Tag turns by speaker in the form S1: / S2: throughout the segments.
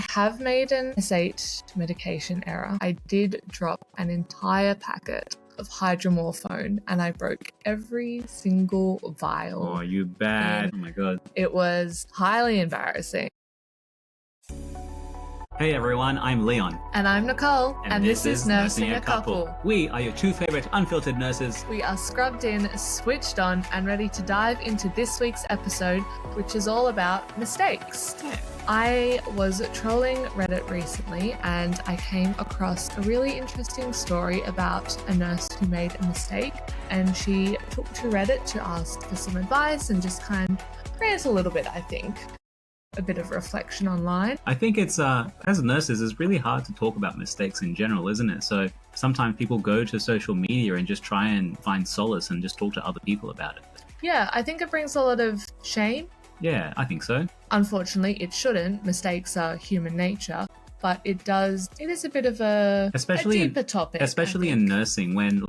S1: have made an mistake medication error. I did drop an entire packet of hydromorphone and I broke every single vial.
S2: Oh, you bad. Oh my God.
S1: It was highly embarrassing.
S2: Hey everyone, I'm Leon.
S1: And I'm Nicole, and this is Nursing a Couple.
S2: We are your two favorite unfiltered nurses.
S1: We are scrubbed in, switched on, and ready to dive into this week's episode, which is all about mistakes.
S2: Yeah.
S1: I was trolling Reddit recently and I came across a really interesting story about a nurse who made a mistake, and she took to Reddit to ask for some advice and just kind of rant a little bit, I think. A bit of reflection online.
S2: I think it's, as nurses, it's really hard to talk about mistakes in general, isn't it? So sometimes people go to social media and just try and find solace and just talk to other people about it.
S1: Yeah, I think it brings a lot of shame.
S2: Yeah, I think so. Unfortunately,
S1: it shouldn't. Mistakes are human nature. But it is a bit of a deeper topic.
S2: Especially in nursing when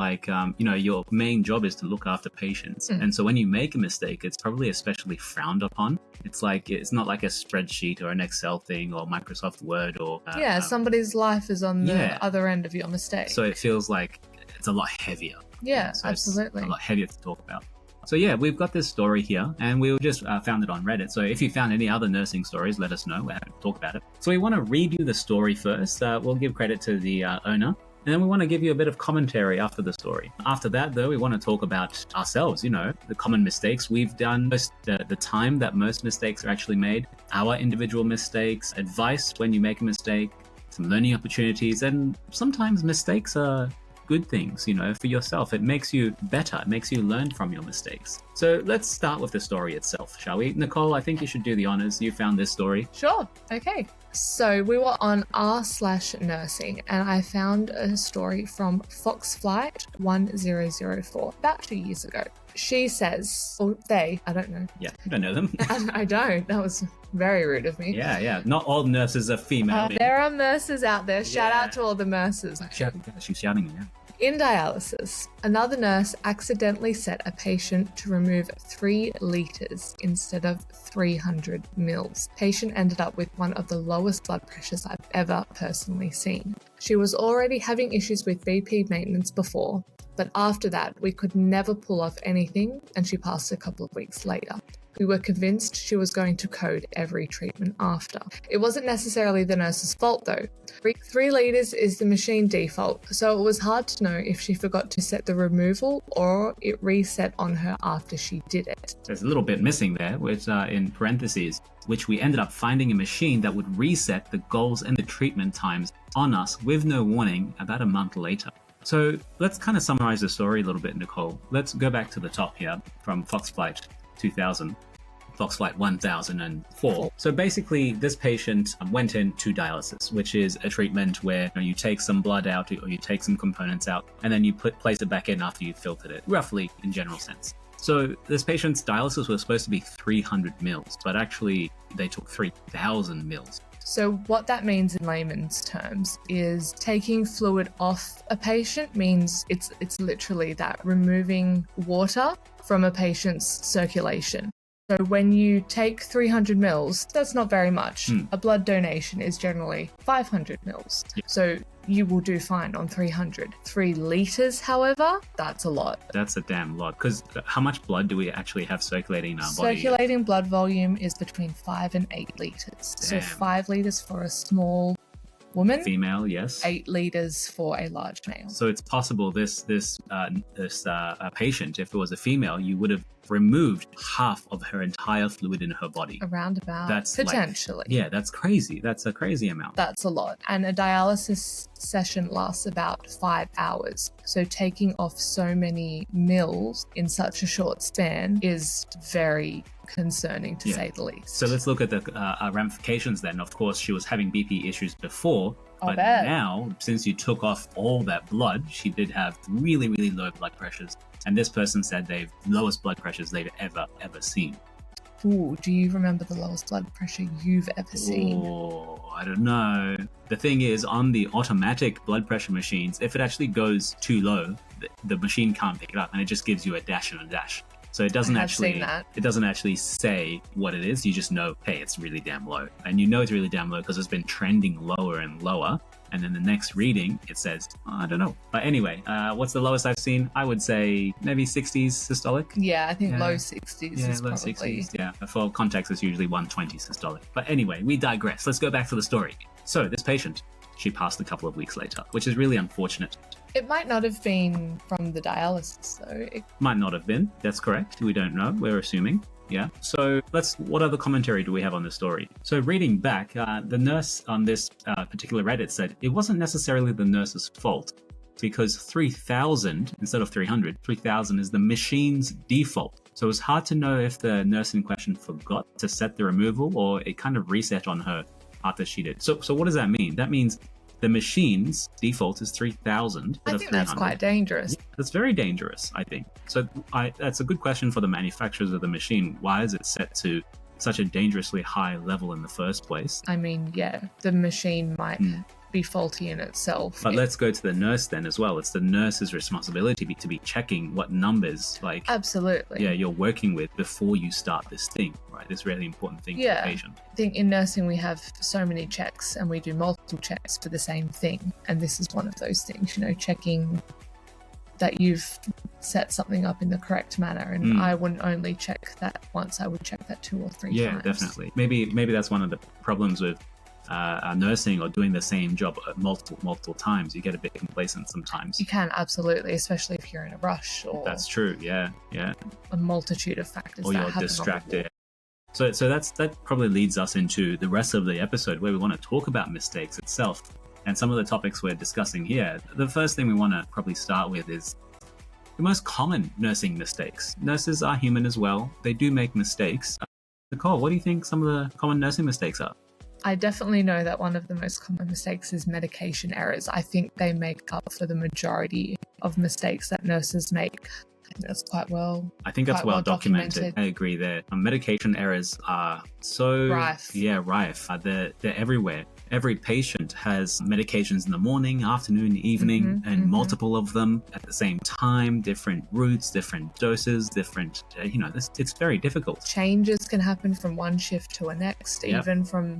S2: your main job is to look after patients. And so when you make a mistake, it's probably especially frowned upon. It's not like a spreadsheet or an Excel thing or Microsoft Word or...
S1: somebody's life is on the other end of your mistake.
S2: So it feels like it's a lot heavier.
S1: Yeah, so absolutely.
S2: It's a lot heavier to talk about. So yeah, we've got this story here and we just found it on Reddit. So if you found any other nursing stories, let us know. We're happy to talk about it. So we want to read you the story first. We'll give credit to the owner. And then we want to give you a bit of commentary after the story. After that, though, we want to talk about ourselves, the common mistakes we've done, the time that most mistakes are actually made, our individual mistakes, advice when you make a mistake, some learning opportunities, and sometimes mistakes are good things, for yourself. It makes you better. It makes you learn from your mistakes. So let's start with the story itself, shall we? Nicole, I think you should do the honors. You found this story.
S1: Sure. Okay. So we were on r/nursing and I found a story from Foxflight 1004 about 2 years ago. She says, or they, I don't know.
S2: Yeah, I don't know them.
S1: I don't. That was very rude of me.
S2: Yeah. Not all nurses are female.
S1: There are nurses out there. Shout out to all the nurses.
S2: She's shouting now.
S1: In dialysis, another nurse accidentally set a patient to remove 3 litres instead of 300 mils. Patient ended up with one of the lowest blood pressures I've ever personally seen. She was already having issues with BP maintenance before, but after that, we could never pull off anything and she passed a couple of weeks later. We were convinced she was going to code every treatment after. It wasn't necessarily the nurse's fault though. 3 litres is the machine default, so it was hard to know if she forgot to set the removal or it reset on her after she did it.
S2: There's a little bit missing there, which in parentheses, which we ended up finding a machine that would reset the goals and the treatment times on us with no warning about a month later. So let's kind of summarize the story a little bit, Nicole. Let's go back to the top here from Foxflight 2000. Foxflight 1004. So basically, this patient went into dialysis, which is a treatment where you take some blood out or you take some components out, and then you place it back in after you've filtered it, roughly in general sense. So this patient's dialysis was supposed to be 300 mils, but actually they took 3,000 mils.
S1: So what that means in layman's terms is taking fluid off a patient means it's literally that, removing water from a patient's circulation. So when you take 300 mils, that's not very much. A blood donation is generally 500 mils.
S2: Yeah.
S1: So you will do fine on 300. 3 litres, however, that's a lot.
S2: That's a damn lot. Because how much blood do we actually have circulating in our body?
S1: Circulating blood volume is between 5 and 8 litres. So 5 litres for a small woman.
S2: Female, yes.
S1: 8 litres for a large male.
S2: So it's possible this patient, if it was a female, you would have removed half of her entire fluid in her body.
S1: Around about.
S2: That's
S1: potentially.
S2: That's crazy. That's a crazy amount.
S1: That's a lot. And a dialysis session lasts about 5 hours. So taking off so many mils in such a short span is very concerning, to say the least.
S2: So let's look at the ramifications then. Of course, she was having BP issues before, but now, since you took off all that blood, she did have really, really low blood pressures. And this person said they've lowest blood pressures they've ever seen.
S1: Ooh, do you remember the lowest blood pressure you've ever seen?
S2: Oh, I don't know. The thing is, on the automatic blood pressure machines, if it actually goes too low, the machine can't pick it up and it just gives you a dash and a dash. So it doesn't
S1: seen that.
S2: it doesn't actually say what it is. You just know, hey, it's really damn low. And you know it's really damn low because it's been trending lower and lower. And then the next reading, it says, I don't know. But anyway, what's the lowest I've seen? I would say maybe 60s systolic.
S1: Yeah, I think low 60s
S2: Yeah,
S1: is
S2: low
S1: probably...
S2: 60s. Yeah, for context, it's usually 120 systolic. But anyway, we digress. Let's go back to the story. So this patient, she passed a couple of weeks later, which is really unfortunate.
S1: It might not have been from the dialysis, though.
S2: Might not have been. That's correct. We don't know. We're assuming. Yeah. So what other commentary do we have on the story? So reading back, the nurse on this particular Reddit said it wasn't necessarily the nurse's fault because 3,000 instead of 300, 3,000 is the machine's default. So it's hard to know if the nurse in question forgot to set the removal or it kind of reset on her after she did. So what does that mean? That means the machine's default is 3,000.
S1: I think that's quite dangerous.
S2: Yeah, that's very dangerous, I think. So that's a good question for the manufacturers of the machine. Why is it set to such a dangerously high level in the first place?
S1: I mean, yeah, the machine might be faulty in itself.
S2: But let's go to the nurse then as well. It's the nurse's responsibility to be checking what numbers, like,
S1: absolutely,
S2: yeah, you're working with before you start this thing, right? This really important thing for the patient.
S1: I think in nursing we have so many checks and we do multiple checks for the same thing. And this is one of those things, checking that you've set something up in the correct manner. And I wouldn't only check that once, I would check that 2 or 3 times.
S2: Yeah, definitely. Maybe that's one of the problems with nursing or doing the same job multiple times. You get a bit complacent sometimes.
S1: You can, absolutely, especially if you're in a rush. Or
S2: that's true. Yeah.
S1: A multitude of factors.
S2: Or you're distracted. So that probably leads us into the rest of the episode where we want to talk about mistakes itself and some of the topics we're discussing here. The first thing we want to probably start with is the most common nursing mistakes. Nurses are human as well. They do make mistakes. Nicole, what do you think some of the common nursing mistakes are?
S1: I definitely know that one of the most common mistakes is medication errors. I think they make up for the majority of mistakes that nurses make. I think that's quite well.
S2: I think that's well documented. I agree there. Medication errors are so
S1: rife.
S2: Yeah, rife. They're everywhere. Every patient has medications in the morning, afternoon, evening, and multiple of them at the same time, different routes, different doses, different, it's very difficult.
S1: Changes can happen from one shift to a next, even from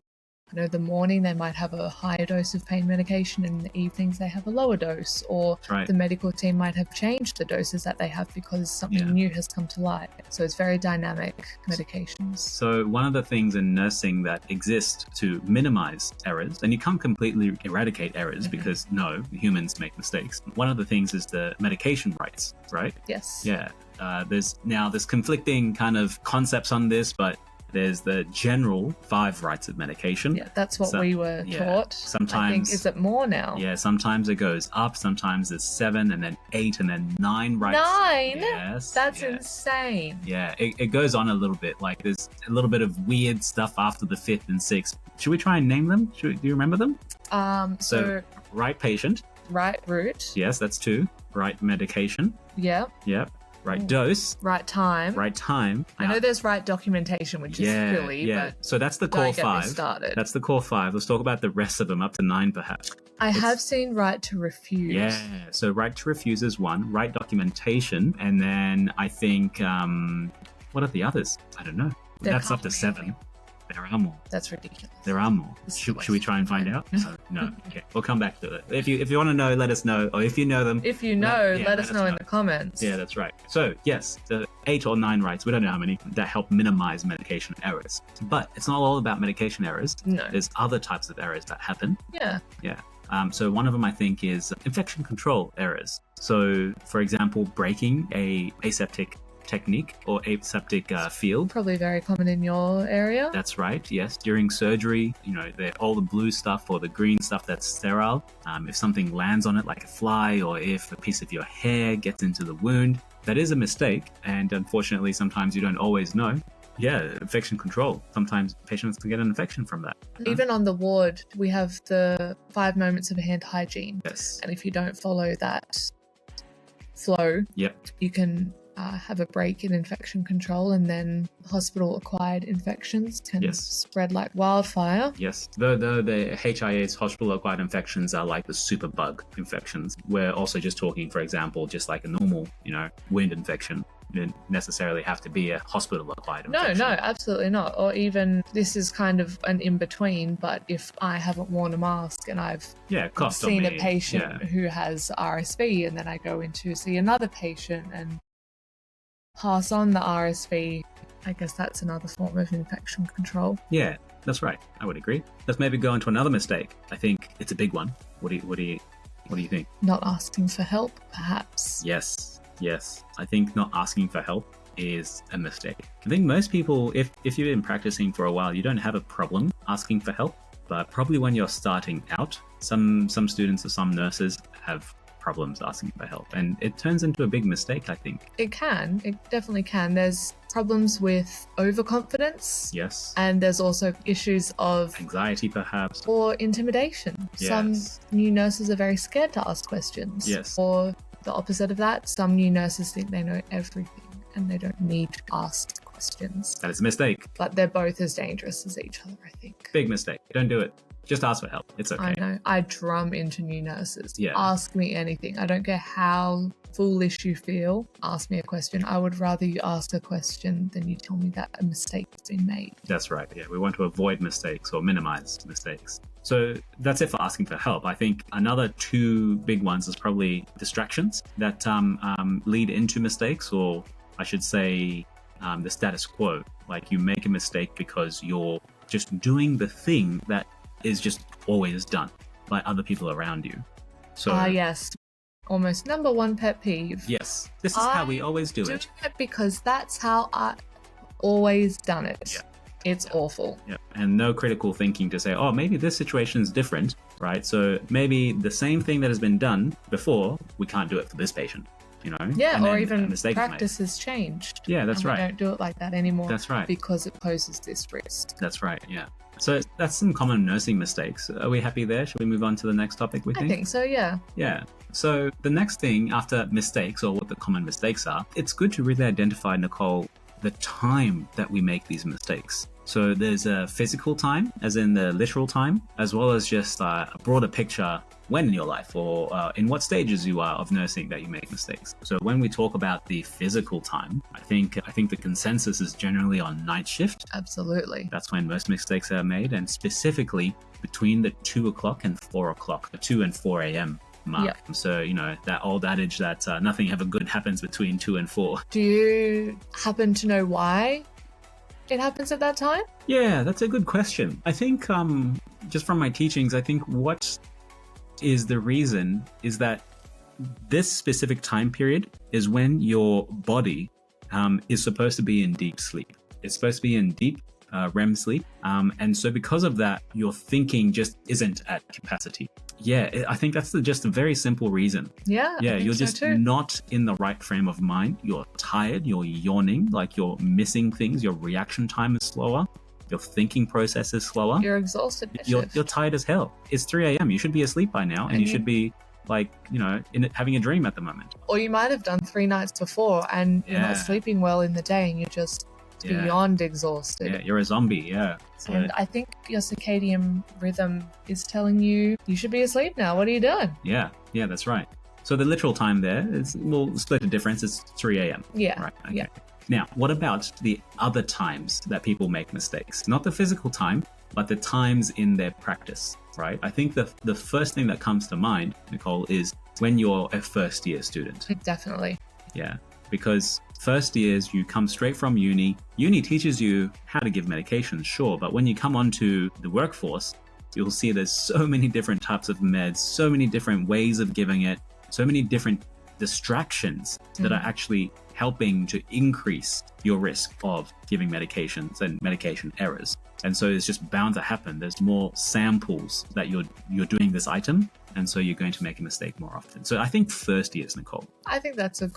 S1: the morning they might have a higher dose of pain medication and in the evenings they have a lower dose, or the medical team might have changed the doses that they have because something new has come to light. So it's very dynamic medications.
S2: So one of the things in nursing that exist to minimize errors, and you can't completely eradicate errors because humans make mistakes. One of the things is the medication rights, right?
S1: Yes.
S2: Yeah. There's conflicting kind of concepts on this, but there's the general 5 rights of medication.
S1: Yeah, that's what we were taught.
S2: Sometimes,
S1: I think, is it more now?
S2: Yeah, sometimes it goes up. Sometimes it's 7 and then 8 and then 9 rights.
S1: 9?
S2: Yes.
S1: That's insane.
S2: Yeah, it goes on a little bit. Like there's a little bit of weird stuff after the 5th and 6th. Should we try and name them? Do you remember them? So right patient.
S1: Right route.
S2: Yes, that's 2. Right medication.
S1: Yep.
S2: Right dose.
S1: Right time.
S2: Right time.
S1: I know there's right documentation, which is silly, but
S2: so that's the core 5.
S1: Started.
S2: That's the core 5. Let's talk about the rest of them, up to 9 perhaps.
S1: I have seen right to refuse.
S2: Yeah, so right to refuse is 1. Right documentation, and then I think, what are the others? I don't know. That's up to 7. There are more.
S1: That's ridiculous.
S2: There are more. Should we try and find out? No. Okay. We'll come back to it. If you want to know, let us know. Or if you know them.
S1: If you know, let us know in the comments.
S2: Yeah, that's right. So, yes, the 8 or 9 rights, we don't know how many, that help minimize medication errors. But it's not all about medication errors.
S1: No.
S2: There's other types of errors that happen.
S1: Yeah.
S2: So one of them, I think, is infection control errors. So, for example, breaking a aseptic technique or aseptic field.
S1: Probably very common in your area.
S2: That's right, yes. During surgery, all the blue stuff or the green stuff that's sterile, if something lands on it like a fly, or if a piece of your hair gets into the wound, that is a mistake, and unfortunately sometimes you don't always know. Yeah, infection control. Sometimes patients can get an infection from that.
S1: Even on the ward, we have the 5 moments of hand hygiene.
S2: Yes.
S1: And if you don't follow that flow, you can have a break in infection control, and then hospital-acquired infections can spread like wildfire.
S2: Yes, though the HIA's hospital-acquired infections are like the superbug infections. We're also just talking, for example, just like a normal, wound infection. didn't necessarily have to be a hospital-acquired
S1: No,
S2: infection.
S1: no, absolutely not. Or even this is kind of an in-between, but if I haven't worn a mask and I've
S2: coughed on
S1: seen a
S2: me.
S1: patient who has RSV and then I go in to see another patient and pass on the RSV, I guess that's another form of infection control.
S2: Yeah, that's right. I would agree. Let's maybe go into another mistake. I think it's a big one. What do you think?
S1: Not asking for help, perhaps.
S2: Yes. I think not asking for help is a mistake. I think most people, if you've been practicing for a while, you don't have a problem asking for help. But probably when you're starting out, some students or some nurses have problems asking for help, and it turns into a big mistake, I think.
S1: It definitely can. There's problems with overconfidence.
S2: Yes.
S1: And there's also issues of
S2: anxiety, perhaps.
S1: Or intimidation.
S2: Yes.
S1: Some new nurses are very scared to ask questions.
S2: Yes.
S1: Or the opposite of that, some new nurses think they know everything and they don't need to ask questions.
S2: That is a mistake.
S1: But they're both as dangerous as each other, I think.
S2: Big mistake. Don't do it. Just ask for help. It's okay.
S1: I know. I drum into new nurses.
S2: Yeah.
S1: Ask me anything. I don't care how foolish you feel. Ask me a question. I would rather you ask a question than you tell me that a mistake has been made.
S2: That's right. Yeah. We want to avoid mistakes or minimize mistakes. So that's it for asking for help. I think another two big ones is probably distractions that lead into mistakes, or I should say the status quo. Like you make a mistake because you're just doing the thing that is just always done by other people around you. So
S1: yes. Almost number one pet peeve.
S2: Yes. This is how we always do it.
S1: Because that's how I always done it.
S2: Yeah.
S1: It's awful.
S2: Yeah. And no critical thinking to say, oh, maybe this situation is different, right? So maybe the same thing that has been done before, we can't do it for this patient, you know?
S1: Yeah,
S2: and
S1: or even
S2: practice
S1: has changed.
S2: Yeah, that's right.
S1: We don't do it like that anymore.
S2: That's right.
S1: Because it poses this risk.
S2: That's right, yeah. So that's some common nursing mistakes. Are we happy there? Should we move on to the next topic, we think?
S1: I think so, yeah.
S2: Yeah. So the next thing after mistakes, or what the common mistakes are, it's good to really identify, Nicole, the time that we make these mistakes. So there's a physical time, as in the literal time, as well as just a broader picture when in your life or in what stages you are of nursing that you make mistakes. So when we talk about the physical time, I think the consensus is generally on night shift.
S1: Absolutely.
S2: That's when most mistakes are made, and specifically between the 2 o'clock and 4 o'clock, the 2 and 4 a.m. mark. Yep. So, you know, that old adage that nothing ever good happens between 2 and 4.
S1: Do you happen to know why it happens at that time?
S2: Yeah, that's a good question. I think just from my teachings, I think what is the reason is that this specific time period is when your body is supposed to be in deep sleep. It's supposed to be in deep REM sleep. And so because of that, your thinking just isn't at capacity. Yeah, I think that's just a very simple reason.
S1: Yeah,
S2: you're just not in the right frame of mind. You're tired, you're yawning, like you're missing things. Your reaction time is slower. Your thinking process is slower.
S1: You're exhausted.
S2: You're tired as hell. It's 3 a.m. You should be asleep by now, and you should be like, you know, having a dream at the moment.
S1: Or you might have done 3 nights before and you're not sleeping well in the day and you're just beyond exhausted.
S2: Yeah, you're a zombie, yeah. So,
S1: and I think your circadian rhythm is telling you should be asleep now. What are you doing?
S2: Yeah, that's right. So the literal time there is, we'll split the difference. It's 3 a.m.
S1: Yeah.
S2: Right. Okay.
S1: Yeah.
S2: Now, what about the other times that people make mistakes? Not the physical time, but the times in their practice, right? I think the first thing that comes to mind, Nicole, is when you're a first year student.
S1: Definitely.
S2: Yeah, because first years, you come straight from uni. Uni teaches you how to give medications, sure, but when you come onto the workforce, you'll see there's so many different types of meds, so many different ways of giving it, so many different distractions that are actually helping to increase your risk of giving medications and medication errors. And so it's just bound to happen. There's more samples that you're doing this item, and so you're going to make a mistake more often. So I think first years, Nicole.
S1: I think that's I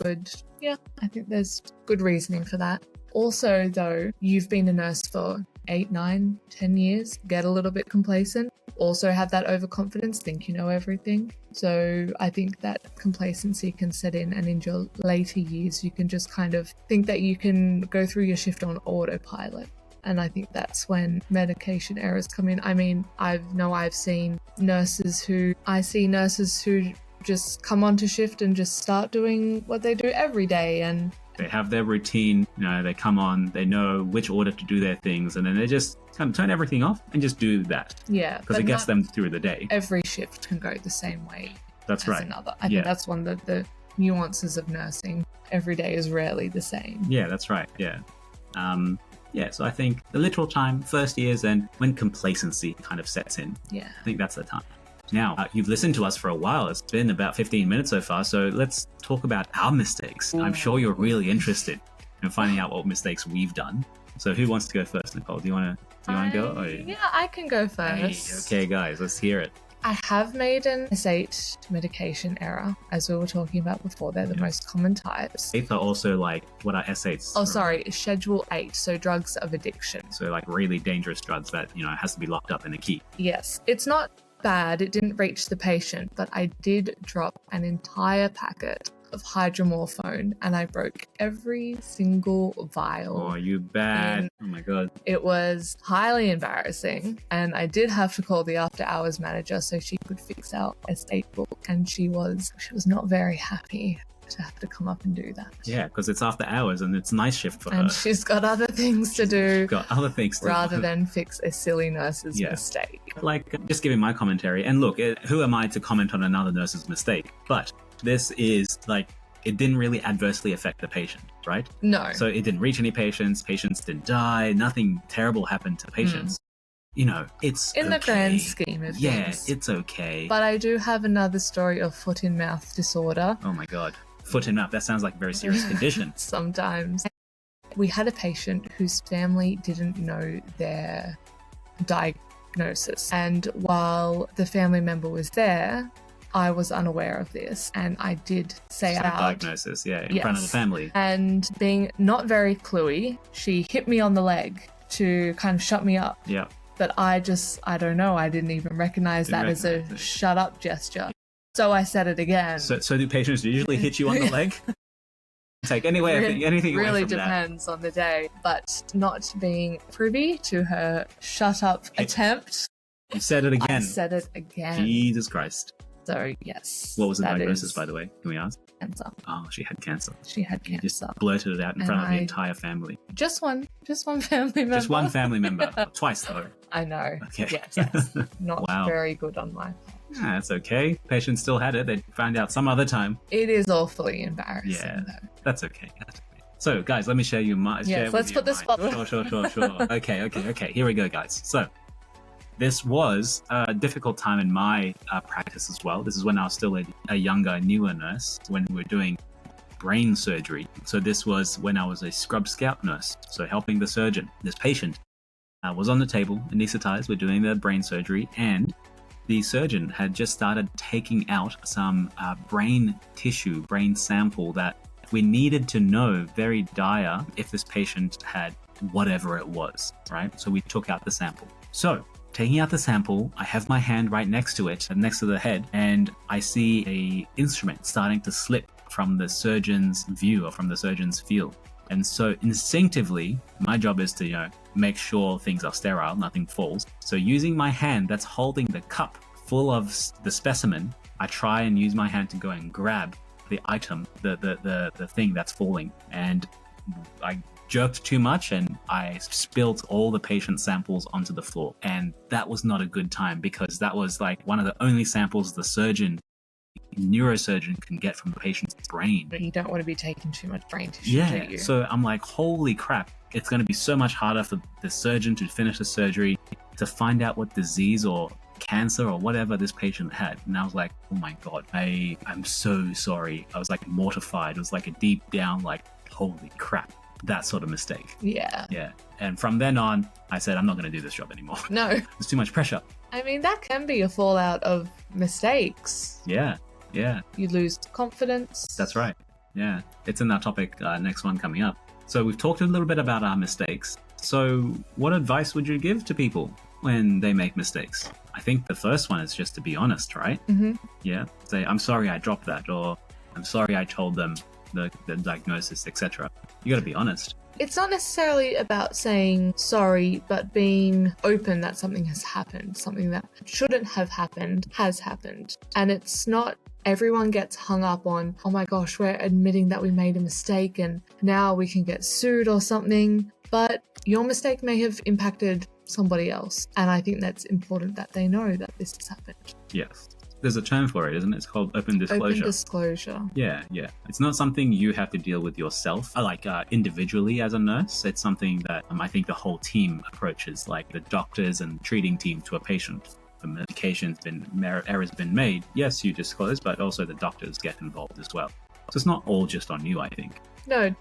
S1: think there's good reasoning for that. Also, though, you've been a nurse for 8, 9, 10 years, get a little bit complacent, also have that overconfidence, think you know everything. So I think that complacency can set in, and in your later years, you can just kind of think that you can go through your shift on autopilot. And I think that's when medication errors come in. I mean, I've seen nurses who just come onto shift and just start doing what they do every day. And
S2: They have their routine, they come on, they know which order to do their things, and then they just kind of turn everything off and just do that.
S1: Yeah.
S2: Because it gets them through the day.
S1: Every shift can go the same way.
S2: That's right.
S1: Another. I think that's one of the nuances of nursing. Every day is rarely the same.
S2: Yeah, that's right. Yeah. So I think the literal time, first years, and when complacency kind of sets in.
S1: Yeah.
S2: I think that's the time. Now, you've listened to us for a while. It's been about 15 minutes so far, so let's talk about our mistakes. I'm sure you're really interested in finding out what mistakes we've done. So who wants to go first, Nicole? Do you want to go? Or...
S1: Yeah, I can go first.
S2: Hey, okay, guys, let's hear it.
S1: I have made an S8 medication error, as we were talking about before. They're the most common types.
S2: S8s are also like, what are S8s?
S1: Oh, sorry, Schedule 8, so drugs of addiction.
S2: So like really dangerous drugs that, has to be locked up in a key.
S1: Yes, it's not bad, it didn't reach the patient, but I did drop an entire packet of hydromorphone and I broke every single vial.
S2: Oh, you bad. Oh my God.
S1: It was highly embarrassing and I did have to call the after hours manager so she could fix our S8 book, and she was not very happy to have to come up and do that.
S2: Yeah, because it's after hours and it's night shift for her.
S1: And she's got other things to do.
S2: Got other things to do.
S1: Rather than fix a silly nurse's mistake.
S2: Like, just giving my commentary. And look, who am I to comment on another nurse's mistake? But this is like, it didn't really adversely affect the patient, right?
S1: No.
S2: So it didn't reach any patients. Patients didn't die. Nothing terrible happened to patients. It's
S1: in the grand scheme of things.
S2: Yeah, it's okay.
S1: But I do have another story of foot and mouth disorder.
S2: Oh my God. Foot and mouth. That sounds like a very serious condition.
S1: Sometimes. We had a patient whose family didn't know their diagnosis. And while the family member was there, I was unaware of this. And I did say out.
S2: Diagnosis, in front of the family.
S1: And being not very cluey, she hit me on the leg to kind of shut me up.
S2: Yeah.
S1: But I don't know. I didn't even recognize that as a shut up gesture. So I said it again.
S2: So do patients usually hit you on the leg? Take anything
S1: really
S2: away from
S1: depends on the day, but not being privy to her shut up attempt.
S2: You said it again.
S1: I said it again.
S2: Jesus Christ.
S1: So yes.
S2: What was the diagnosis, by the way? Can we ask?
S1: Cancer.
S2: Oh, she had cancer.
S1: She had cancer.
S2: You just blurted it out in front of the entire family.
S1: Just one family member.
S2: Just one family member. Twice though.
S1: I know.
S2: Okay.
S1: Yes. Not very good on my part.
S2: That's okay. Patient still had it. They'd find out some other time.
S1: It is awfully embarrassing, though.
S2: That's okay. So, guys, let me show you my...
S1: Yes, let's put the spot...
S2: Sure. Okay. Here we go, guys. So, this was a difficult time in my practice as well. This is when I was still a younger, newer nurse, when we were doing brain surgery. So this was when I was a scrub scout nurse, so helping the surgeon. This patient was on the table, anesthetized, we're doing the brain surgery, and the surgeon had just started taking out some brain tissue, brain sample that we needed to know very dire if this patient had whatever it was, right? So we took out the sample. So taking out the sample, I have my hand right next to it, next to the head, and I see a instrument starting to slip from the surgeon's view or from the surgeon's field. And so instinctively, my job is to, make sure things are sterile, nothing falls. So using my hand that's holding the cup full of the specimen, I try and use my hand to go and grab the item, the thing that's falling. And I jerked too much and I spilled all the patient samples onto the floor. And that was not a good time because that was like one of the only samples the neurosurgeon can get from the patient's brain.
S1: But you don't want to be taking too much brain tissue, do you?
S2: So I'm like, holy crap, it's going to be so much harder for the surgeon to finish the surgery to find out what disease or cancer or whatever this patient had. And I was like, oh my God, I'm so sorry. I was like mortified. It was like a deep down, like, holy crap, that sort of mistake.
S1: Yeah.
S2: And from then on, I said, I'm not going to do this job anymore.
S1: No.
S2: There's too much pressure.
S1: I mean, that can be a fallout of mistakes.
S2: Yeah.
S1: You lose confidence.
S2: That's right. Yeah. It's in our topic, next one coming up. So we've talked a little bit about our mistakes. So what advice would you give to people when they make mistakes? I think the first one is just to be honest, right?
S1: Mm-hmm.
S2: Yeah. Say, I'm sorry I dropped that, or I'm sorry I told them the diagnosis, etc. You got to be honest.
S1: It's not necessarily about saying sorry, but being open that something has happened, something that shouldn't have happened has happened. And it's not everyone gets hung up on, oh my gosh, we're admitting that we made a mistake and now we can get sued or something. But your mistake may have impacted somebody else. And I think that's important that they know that this has happened.
S2: Yes. There's a term for it, isn't it? It's called open disclosure.
S1: Open disclosure.
S2: Yeah. It's not something you have to deal with yourself, individually as a nurse. It's something that I think the whole team approaches, like the doctors and treating team to a patient. The medication's errors been made. Yes, you disclose, but also the doctors get involved as well. So it's not all just on you, I think.
S1: No,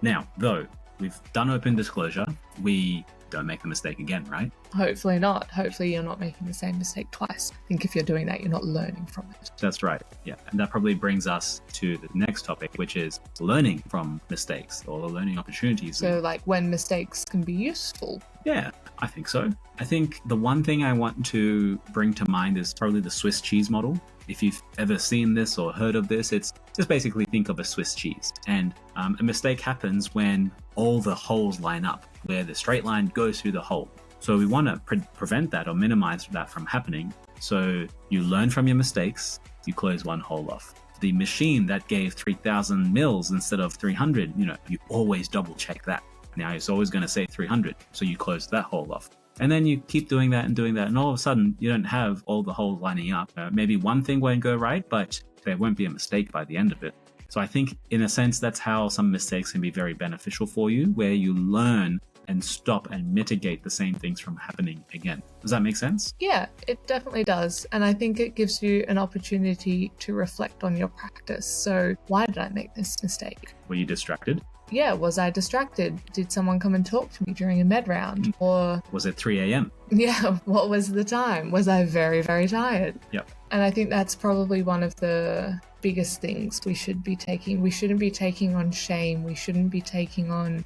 S2: Now, though, we've done open disclosure. We don't make the mistake again, right?
S1: Hopefully not. Hopefully you're not making the same mistake twice. I think if you're doing that, you're not learning from it.
S2: That's right. Yeah. And that probably brings us to the next topic, which is learning from mistakes or the learning opportunities.
S1: So like when mistakes can be useful.
S2: Yeah, I think so. I think the one thing I want to bring to mind is probably the Swiss cheese model. If you've ever seen this or heard of this, it's just basically think of a Swiss cheese. And a mistake happens when all the holes line up, where the straight line goes through the hole. So we want to prevent that or minimize that from happening. So you learn from your mistakes, you close one hole off. The machine that gave 3,000 mils instead of 300, you always double check that. Now it's always going to say 300, so you close that hole off. And then you keep doing that, and all of a sudden you don't have all the holes lining up. Maybe one thing won't go right, but there won't be a mistake by the end of it. So I think in a sense that's how some mistakes can be very beneficial for you, where you learn and stop and mitigate the same things from happening again. Does that make sense?
S1: Yeah, it definitely does. And I think it gives you an opportunity to reflect on your practice. So why did I make this mistake?
S2: Were you distracted?
S1: Yeah, was I distracted? Did someone come and talk to me during a med round? Or
S2: was it 3 a.m.?
S1: Yeah, what was the time? Was I very, very tired?
S2: Yep.
S1: And I think that's probably one of the biggest things we should be taking. We shouldn't be taking on shame. We shouldn't be taking on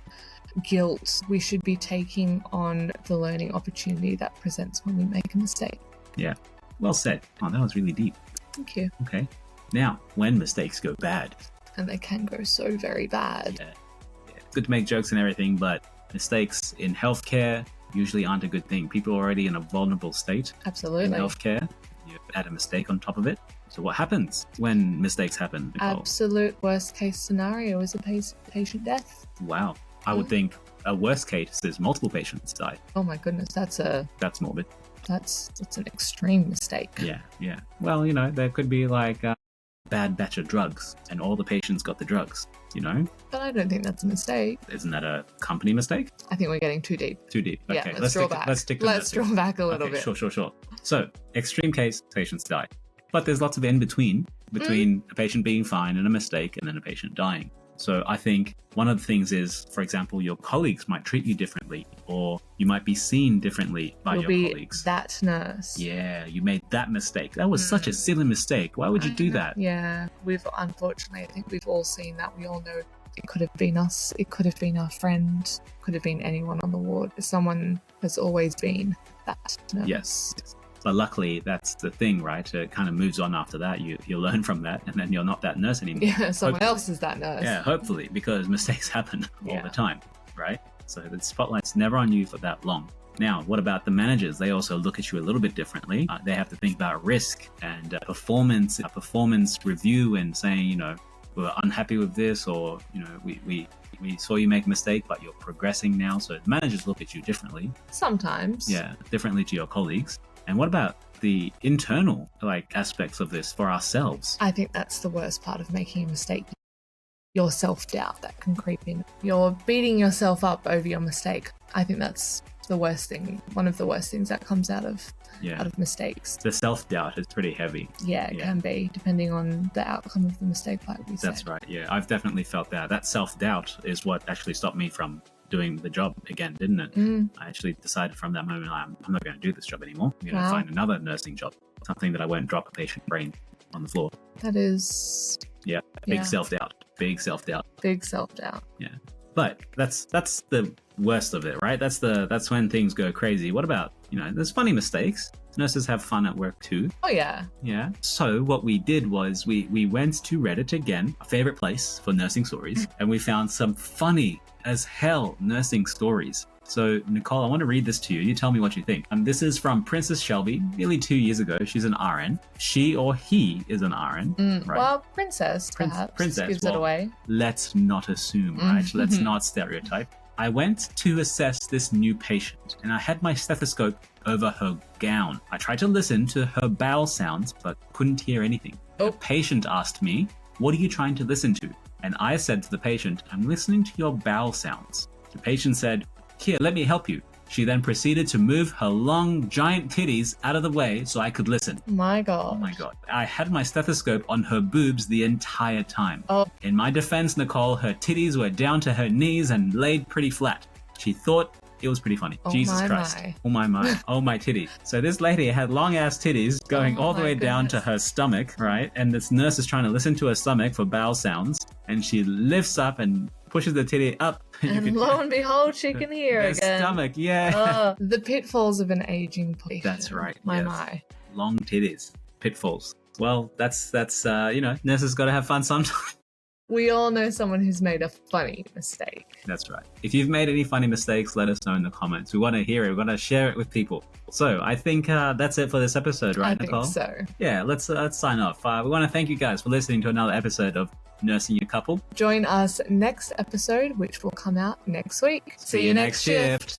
S1: guilt. We should be taking on the learning opportunity that presents when we make a mistake.
S2: Yeah, well said. Oh, that was really deep.
S1: Thank you.
S2: Okay. Now, when mistakes go bad.
S1: And they can go so very bad.
S2: Yeah. Good to make jokes and everything, but mistakes in healthcare usually aren't a good thing. People are already in a vulnerable state.
S1: Absolutely.
S2: In healthcare, you add a mistake on top of it. So what happens when mistakes happen, Nicole?
S1: Absolute worst case scenario is a patient death.
S2: Wow. I would think a worst case is multiple patients die.
S1: Oh my goodness,
S2: that's morbid.
S1: That's an extreme mistake.
S2: Yeah. Well, there could be like a bad batch of drugs and all the patients got the drugs,
S1: But I don't think that's a mistake.
S2: Isn't that a company mistake?
S1: I think we're getting too deep.
S2: Okay,
S1: yeah, let's draw back.
S2: Let's
S1: draw back a little bit.
S2: Sure. So, extreme case, patients die. But there's lots of in between a patient being fine and a mistake and then a patient dying. So I think one of the things is, for example, your colleagues might treat you differently, or you might be seen differently by your colleagues.
S1: That nurse.
S2: Yeah, you made that mistake. That was such a silly mistake. Why would you do that?
S1: Yeah, unfortunately, I think we've all seen that. We all know it could have been us. It could have been our friend. Could have been anyone on the ward. Someone has always been that nurse.
S2: Yes. But luckily, that's the thing, right? It kind of moves on after that. You learn from that, and then you're not that nurse anymore.
S1: Yeah, someone else is that nurse.
S2: Yeah, hopefully, because mistakes happen all the time, right? So the spotlight's never on you for that long. Now, what about the managers? They also look at you a little bit differently. They have to think about risk and performance review, and saying, we're unhappy with this, or we saw you make a mistake, but you're progressing now. So the managers look at you differently.
S1: Sometimes.
S2: Yeah, differently to your colleagues. And what about the internal aspects of this for ourselves?
S1: I think that's the worst part of making a mistake. Your self-doubt that can creep in. You're beating yourself up over your mistake. I think that's the worst thing. One of the worst things that comes out of mistakes.
S2: The self-doubt is pretty heavy.
S1: Yeah, it can be, depending on the outcome of the mistake, like we said.
S2: That's right, yeah. I've definitely felt that. That self-doubt is what actually stopped me from doing the job again, didn't it? I actually decided from that moment, I'm not going to do this job anymore. I'm going to find another nursing job, something that I won't drop a patient brain on the floor.
S1: That is...
S2: Yeah, big self-doubt. Big self-doubt. Yeah. But that's the worst of it, right? That's when things go crazy. What about, there's funny mistakes. Nurses have fun at work too.
S1: Oh, yeah.
S2: Yeah. So what we did was we went to Reddit again, a favorite place for nursing stories, and we found some funny as hell nursing stories. So, Nicole, I want to read this to you. You tell me what you think. This is from Princess Shelby, nearly 2 years ago. She's an RN. She or he is an RN, right?
S1: Well, princess, perhaps.
S2: Princess
S1: gives it away.
S2: Let's not assume, right? Let's not stereotype. I went to assess this new patient, and I had my stethoscope over her gown. I tried to listen to her bowel sounds, but couldn't hear anything. The patient asked me, "What are you trying to listen to?" And I said to the patient, "I'm listening to your bowel sounds." The patient said, "Here, let me help you." She then proceeded to move her long, giant titties out of the way so I could listen.
S1: My God.
S2: Oh my God. I had my stethoscope on her boobs the entire time.
S1: Oh.
S2: In my defense, Nicole, her titties were down to her knees and laid pretty flat. She thought it was pretty funny.
S1: Oh
S2: Jesus
S1: my
S2: Christ.
S1: my.
S2: Oh my. Oh my titties. So this lady had long ass titties going all the way down to her stomach, right? And this nurse is trying to listen to her stomach for bowel sounds. And she lifts up and pushes the titty up.
S1: And lo and behold, she can hear again.
S2: Stomach, yeah.
S1: The pitfalls of an aging patient.
S2: That's right.
S1: My.
S2: Long titties. Pitfalls. Well, that's nurses got to have fun sometimes.
S1: We all know someone who's made a funny mistake.
S2: That's right. If you've made any funny mistakes, let us know in the comments. We want to hear it. We want to share it with people. So I think that's it for this episode, right, Nicole?
S1: I think so.
S2: Yeah, let's sign off. We want to thank you guys for listening to another episode of Nursing Your Couple.
S1: Join us next episode, which will come out next week.
S2: See you next shift.